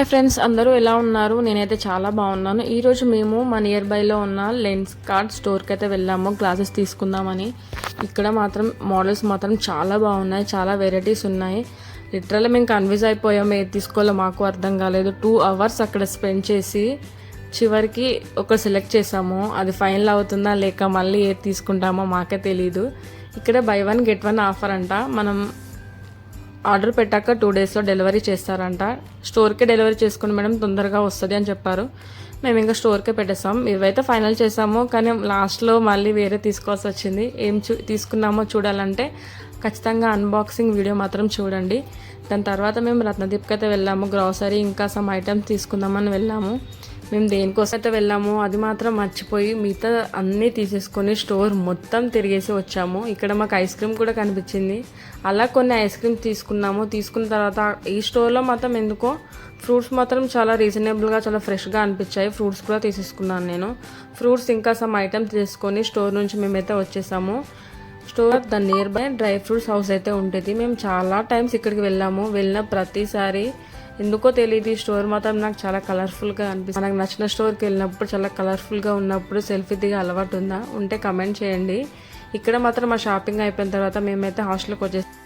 Hi friends, అందరూ ఎలా ఉన్నారు? నేనైతే చాలా బాగున్నాను. ఈరోజు మేము మా నియర్ బైలో ఉన్న లెన్స్ కార్డ్ స్టోర్కి అయితే వెళ్ళాము గ్లాసెస్ తీసుకుందామని. ఇక్కడ మాత్రం మోడల్స్ మాత్రం చాలా బాగున్నాయి, చాలా వెరైటీస్ ఉన్నాయి. లిటరల్గా మేము కన్ఫ్యూజ్ అయిపోయాము, ఏది తీసుకోవాలో మాకు అర్థం కాలేదు. 2 hours అక్కడ స్పెండ్ చేసి చివరికి ఒక సెలెక్ట్ చేసాము. అది ఫైనల్ అవుతుందా లేక మళ్ళీ ఏది తీసుకుంటామో మాకే తెలీదు. ఇక్కడ బై 1 get 1 ఆఫర్ అంట. మనం ఆర్డర్ పెట్టాక 2 daysలో డెలివరీ చేస్తారంట. స్టోర్కే డెలివరీ చేసుకుని మేడం, తొందరగా వస్తుంది అని చెప్పారు. మేము ఇంకా స్టోర్కే పెట్టేసాం. ఇవైతే ఫైనల్ చేసాము, కానీ లాస్ట్లో మళ్ళీ వేరే తీసుకోవాల్సి వచ్చింది. ఏం తీసుకున్నామో చూడాలంటే ఖచ్చితంగా అన్బాక్సింగ్ వీడియో మాత్రం చూడండి. దాని తర్వాత మేము రత్నదీప్కి అయితే వెళ్ళాము. గ్రాసరీ ఇంకా సమ్ ఐటమ్స్ తీసుకుందామని వెళ్ళాము. మేము దేనికోసం అయితే వెళ్ళాము అది మాత్రం మర్చిపోయి మిగతా అన్నీ తీసేసుకొని స్టోర్ మొత్తం తిరిగేసి వచ్చాము. ఇక్కడ మాకు ఐస్ క్రీమ్ కూడా కనిపించింది. అలా కొన్ని ఐస్ క్రీమ్ తీసుకున్నాము. తీసుకున్న తర్వాత ఈ స్టోర్లో మాత్రం ఎందుకో ఫ్రూట్స్ మాత్రం చాలా రీజనబుల్గా, చాలా ఫ్రెష్గా అనిపించాయి. ఫ్రూట్స్ కూడా తీసేసుకున్నాను నేను. ఫ్రూట్స్ ఇంకా సమ్ ఐటమ్స్ తీసుకొని స్టోర్ నుంచి మేమైతే వచ్చేసాము. Store the near by dry fruits house అయితే ఉంటుంది. మేము చాలా టైమ్స్ ఇక్కడికి వెళ్ళాము. వెళ్ళిన ప్రతిసారి ఎందుకో తెలియదు, ఈ స్టోర్ మాత్రం నాకు చాలా కలర్ఫుల్గా అనిపిస్తుంది. నాకు నచ్చిన స్టోర్కి వెళ్ళినప్పుడు చాలా కలర్ఫుల్గా ఉన్నప్పుడు సెల్ఫీ దిగే అలవాటు ఉంటే కమెంట్ చేయండి. ఇక్కడ మాత్రం మా షాపింగ్ అయిపోయిన తర్వాత మేమైతే హాస్టల్కి వచ్చేసాం.